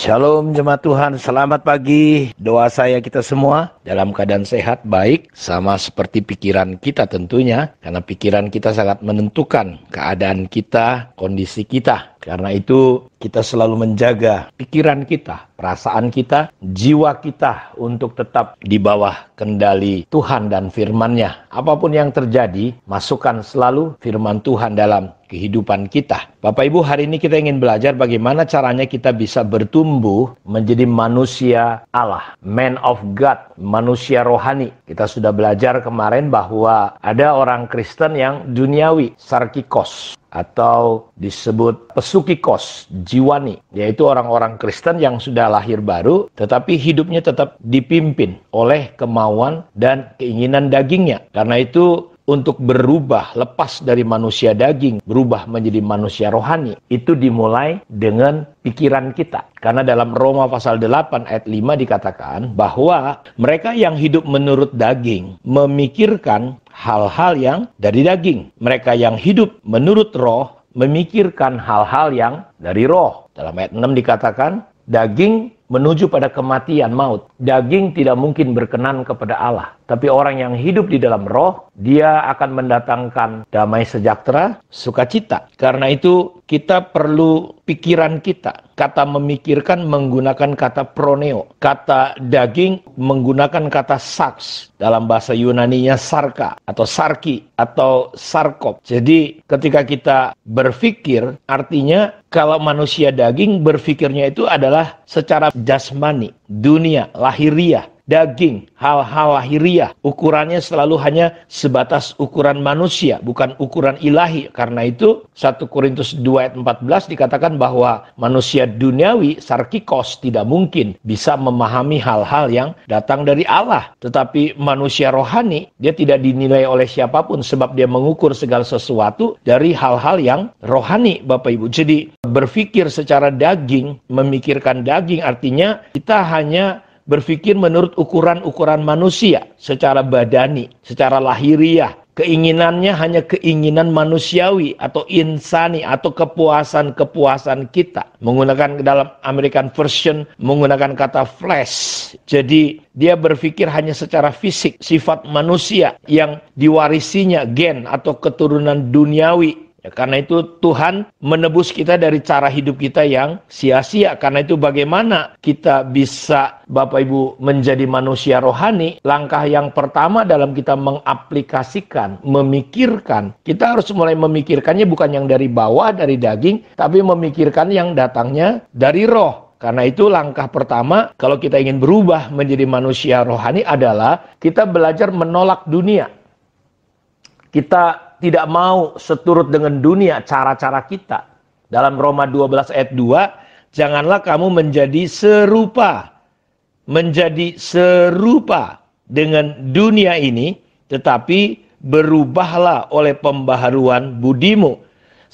Shalom jemaat Tuhan, selamat pagi. Doa saya kita semua dalam keadaan sehat, baik, sama seperti pikiran kita tentunya. Karena pikiran kita sangat menentukan keadaan kita, kondisi kita. Karena itu kita selalu menjaga pikiran kita, perasaan kita, jiwa kita untuk tetap di bawah kendali Tuhan dan firman-Nya. Apapun yang terjadi, masukkan selalu firman Tuhan dalam kehidupan kita. Bapak Ibu, hari ini kita ingin belajar bagaimana caranya kita bisa bertumbuh menjadi manusia Allah, man of God, manusia rohani. Kita sudah belajar kemarin bahwa ada orang Kristen yang duniawi, sarkikos, atau disebut pesukikos, jiwani, yaitu orang-orang Kristen yang sudah lahir baru, tetapi hidupnya tetap dipimpin oleh kemauan dan keinginan dagingnya. Karena itu, untuk berubah, lepas dari manusia daging, berubah menjadi manusia rohani, itu dimulai dengan pikiran kita. Karena dalam Roma pasal 8 ayat 5 dikatakan bahwa mereka yang hidup menurut daging memikirkan hal-hal yang dari daging. Mereka yang hidup menurut roh memikirkan hal-hal yang dari roh. Dalam ayat 6 dikatakan, daging menuju pada kematian, maut. Daging tidak mungkin berkenan kepada Allah. Tapi orang yang hidup di dalam roh, dia akan mendatangkan damai sejahtera, sukacita. Karena itu kita perlu pikiran kita. Kata memikirkan menggunakan kata proneo. Kata daging menggunakan kata sarx. Dalam bahasa Yunaninya sarka atau sarki atau sarkop. Jadi ketika kita berpikir, artinya kalau manusia daging berpikirnya itu adalah secara jasmani, dunia, lahiriah. Daging, hal-hal lahiriah, ukurannya selalu hanya sebatas ukuran manusia, bukan ukuran ilahi. Karena itu 1 Korintus 2 ayat 14 dikatakan bahwa manusia duniawi, sarkikos, tidak mungkin bisa memahami hal-hal yang datang dari Allah. Tetapi manusia rohani, dia tidak dinilai oleh siapapun sebab dia mengukur segala sesuatu dari hal-hal yang rohani, Bapak Ibu. Jadi berpikir secara daging, memikirkan daging artinya kita hanya berpikir menurut ukuran-ukuran manusia, secara badani, secara lahiriah. Keinginannya hanya keinginan manusiawi atau insani atau kepuasan-kepuasan kita. Menggunakan dalam American Version, menggunakan kata flesh. Jadi dia berpikir hanya secara fisik, sifat manusia yang diwarisinya gen atau keturunan duniawi. Ya, karena itu Tuhan menebus kita dari cara hidup kita yang sia-sia. Karena itu bagaimana kita bisa, Bapak Ibu, menjadi manusia rohani? Langkah yang pertama dalam kita mengaplikasikan, memikirkan. Kita harus mulai memikirkannya bukan yang dari bawah, dari daging, tapi memikirkan yang datangnya dari roh. Karena itu langkah pertama kalau kita ingin berubah menjadi manusia rohani adalah kita belajar menolak dunia. Kita tidak mau seturut dengan dunia, cara-cara kita. Dalam Roma 12 ayat 2, janganlah kamu menjadi serupa dengan dunia ini, tetapi berubahlah oleh pembaharuan budimu,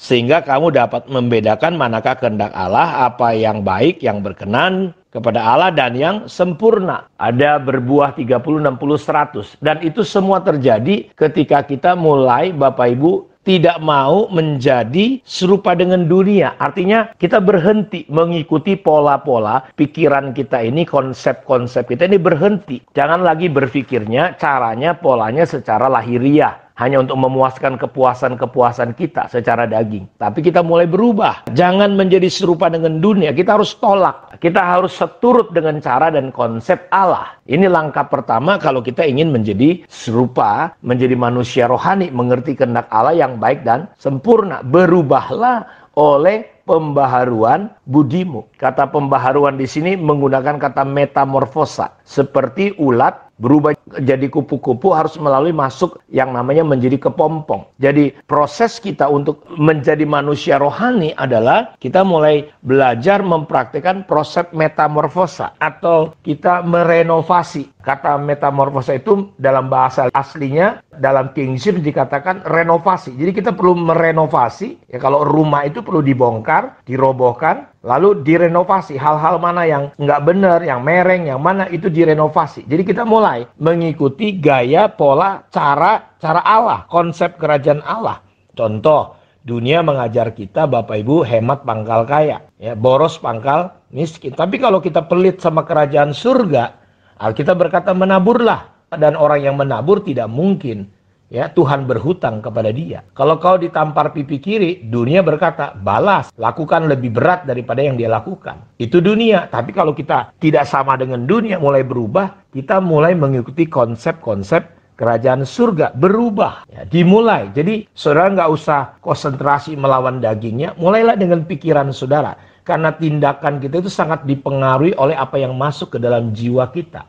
sehingga kamu dapat membedakan manakah kehendak Allah, apa yang baik, yang berkenan kepada Allah dan yang sempurna. Ada berbuah 30, 60, 100. Dan itu semua terjadi ketika kita mulai, Bapak Ibu, tidak mau menjadi serupa dengan dunia. Artinya kita berhenti mengikuti pola-pola pikiran kita ini, konsep-konsep kita ini berhenti. Jangan lagi berpikirnya, caranya, polanya secara lahiriah. Hanya untuk memuaskan kepuasan-kepuasan kita secara daging. Tapi kita mulai berubah. Jangan menjadi serupa dengan dunia. Kita harus tolak. Kita harus seturut dengan cara dan konsep Allah. Ini langkah pertama kalau kita ingin menjadi serupa, menjadi manusia rohani, mengerti kehendak Allah yang baik dan sempurna. Berubahlah oleh pembaharuan budimu. Kata pembaharuan di sini menggunakan kata metamorfosa. Seperti ulat berubah jadi kupu-kupu harus melalui masuk yang namanya menjadi kepompong. Jadi proses kita untuk menjadi manusia rohani adalah kita mulai belajar mempraktikkan proses metamorfosa atau kita merenovasi. Kata metamorfosa itu dalam bahasa aslinya dalam King James dikatakan renovasi. Jadi kita perlu merenovasi. Ya, kalau rumah itu perlu dibongkar, dirobohkan, lalu direnovasi. Hal-hal mana yang nggak benar, yang mereng, yang mana itu direnovasi. Jadi kita mulai mengikuti gaya, pola, cara Allah, konsep kerajaan Allah. Contoh, Dunia mengajar kita, Bapak Ibu, hemat pangkal kaya, ya, boros pangkal miskin. Tapi kalau kita pelit sama kerajaan surga, Alkitab berkata menaburlah, dan orang yang menabur tidak mungkin, ya, Tuhan berhutang kepada dia. Kalau kau ditampar pipi kiri, dunia berkata balas, lakukan lebih berat daripada yang dia lakukan. Itu dunia. Tapi kalau kita tidak sama dengan dunia, mulai berubah, kita mulai mengikuti konsep-konsep kerajaan surga, berubah, ya, dimulai. Jadi saudara nggak usah konsentrasi melawan dagingnya, mulailah dengan pikiran saudara. Karena tindakan kita itu sangat dipengaruhi oleh apa yang masuk ke dalam jiwa kita.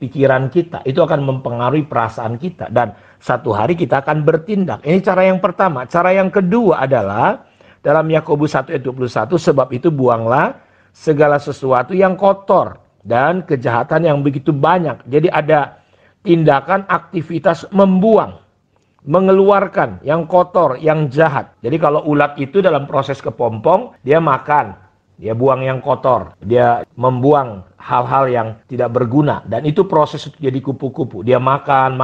Pikiran kita, itu akan mempengaruhi perasaan kita. Dan satu hari kita akan bertindak. Ini cara yang pertama. Cara yang kedua adalah dalam Yakobus 1 ayat 21, sebab itu buanglah segala sesuatu yang kotor dan kejahatan yang begitu banyak. Jadi ada tindakan aktivitas membuang, mengeluarkan yang kotor, yang jahat. Jadi kalau ulat itu dalam proses kepompong, dia makan, dia buang yang kotor, dia membuang hal-hal yang tidak berguna. Dan itu proses jadi kupu-kupu. Dia makan,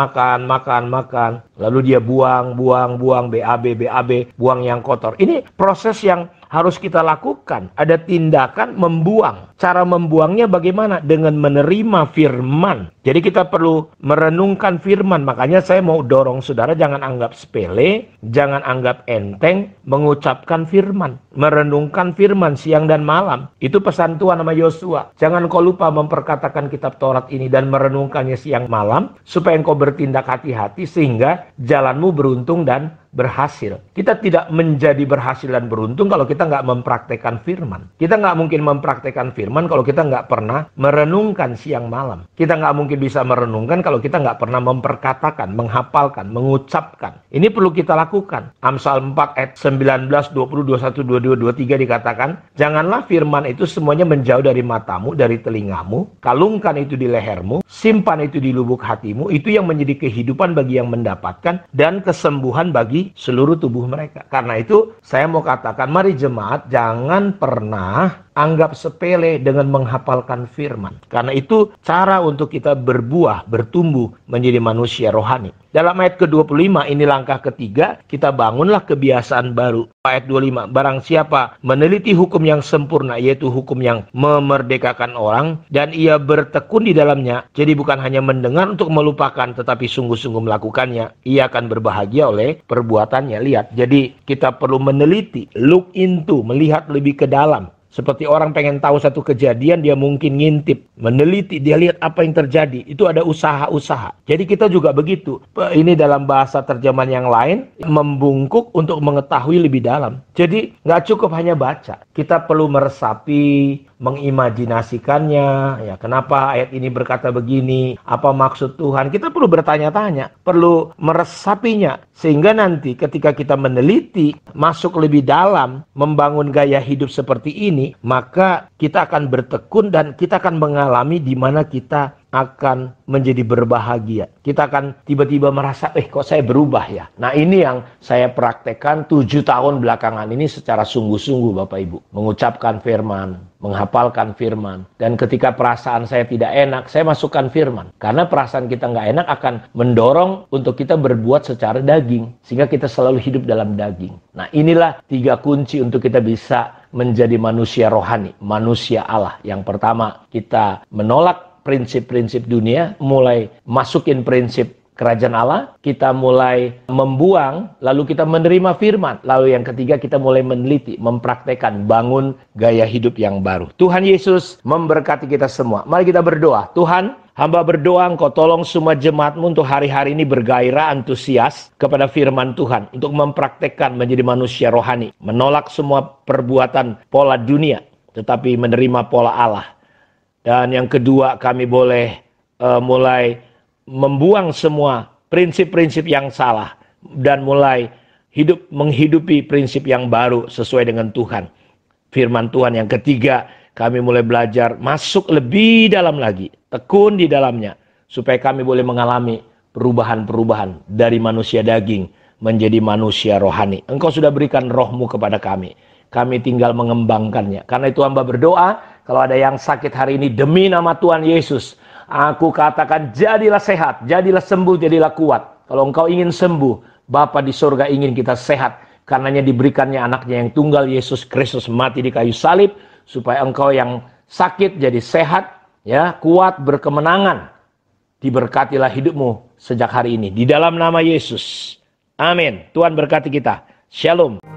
lalu dia buang, BAB, buang yang kotor. Ini proses yang harus kita lakukan. Ada tindakan membuang. Cara membuangnya bagaimana? Dengan menerima firman. Jadi kita perlu merenungkan firman. Makanya saya mau dorong saudara, jangan anggap sepele, jangan anggap enteng mengucapkan firman. Merenungkan firman siang dan malam. Itu pesan Tuhan sama Yosua. Jangan kau lupa memperkatakan kitab Taurat ini dan merenungkannya siang malam, supaya engkau bertindak hati-hati sehingga jalanmu beruntung dan berhasil. Kita tidak menjadi berhasil dan beruntung kalau kita nggak mempraktekkan firman. Kita nggak mungkin mempraktekkan firman kalau kita nggak pernah merenungkan siang malam. Kita nggak mungkin bisa merenungkan kalau kita nggak pernah memperkatakan, menghafalkan, mengucapkan. Ini perlu kita lakukan. Amsal 4 ayat 19, 20, 21, 22, 23 dikatakan, janganlah firman itu semuanya menjauh dari matamu, dari telingamu, kalungkan itu di lehermu, simpan itu di lubuk hatimu, itu yang menjadi kehidupan bagi yang mendapatkan dan kesembuhan bagi seluruh tubuh mereka. Karena itu saya mau katakan, mari jemaat jangan pernah anggap sepele dengan menghafalkan firman. Karena itu cara untuk kita berbuah, bertumbuh menjadi manusia rohani. Dalam ayat ke-25 ini langkah ketiga, kita bangunlah kebiasaan baru. Ayat 25, barang siapa meneliti hukum yang sempurna, yaitu hukum yang memerdekakan orang, dan ia bertekun di dalamnya, jadi bukan hanya mendengar untuk melupakan, tetapi sungguh-sungguh melakukannya, ia akan berbahagia oleh perbuatannya. Lihat, jadi kita perlu meneliti, look into, melihat lebih ke dalam. Seperti orang pengen tahu satu kejadian, dia mungkin ngintip, meneliti, dia lihat apa yang terjadi. Itu ada usaha-usaha. Jadi kita juga begitu. Ini dalam bahasa terjemahan yang lain, membungkuk untuk mengetahui lebih dalam. Jadi nggak cukup hanya baca. Kita perlu meresapi, mengimajinasikannya. Ya, kenapa ayat ini berkata begini? Apa maksud Tuhan? Kita perlu bertanya-tanya, perlu meresapinya. Sehingga nanti ketika kita meneliti, masuk lebih dalam, membangun gaya hidup seperti ini, maka kita akan bertekun dan kita akan mengalami di mana kita akan menjadi berbahagia. Kita akan tiba-tiba merasa, kok saya berubah ya. Nah ini yang saya praktekkan 7 tahun belakangan ini secara sungguh-sungguh Bapak Ibu. Mengucapkan firman, menghafalkan firman. Dan ketika perasaan saya tidak enak, saya masukkan firman. Karena perasaan kita nggak enak akan mendorong untuk kita berbuat secara daging. Sehingga kita selalu hidup dalam daging. Nah inilah 3 kunci untuk kita bisa menjadi manusia rohani, manusia Allah. Yang pertama, kita menolak prinsip-prinsip dunia, mulai masukin prinsip kerajaan Allah, kita mulai membuang, lalu kita menerima firman. Lalu yang ketiga, kita mulai meneliti, mempraktekkan, bangun gaya hidup yang baru. Tuhan Yesus memberkati kita semua. Mari kita berdoa. Tuhan, hamba berdoa Engkau tolong semua jemaat-Mu untuk hari-hari ini bergairah, antusias kepada firman Tuhan. Untuk mempraktekkan menjadi manusia rohani. Menolak semua perbuatan pola dunia, tetapi menerima pola Allah. Dan yang kedua, kami boleh mulai membuang semua prinsip-prinsip yang salah. Dan mulai menghidupi prinsip yang baru sesuai dengan Tuhan. Firman Tuhan. Yang ketiga, kami mulai belajar masuk lebih dalam lagi. Tekun di dalamnya. Supaya kami boleh mengalami perubahan-perubahan dari manusia daging menjadi manusia rohani. Engkau sudah berikan roh-Mu kepada kami. Kami tinggal mengembangkannya. Karena itu hamba berdoa, kalau ada yang sakit hari ini demi nama Tuhan Yesus, aku katakan jadilah sehat, jadilah sembuh, jadilah kuat. Kalau engkau ingin sembuh, Bapa di surga ingin kita sehat. Karenanya diberikannya anaknya yang tunggal, Yesus Kristus, mati di kayu salib, supaya engkau yang sakit jadi sehat, ya, kuat, berkemenangan. Diberkatilah hidupmu sejak hari ini. Di dalam nama Yesus. Amin. Tuhan berkati kita. Shalom.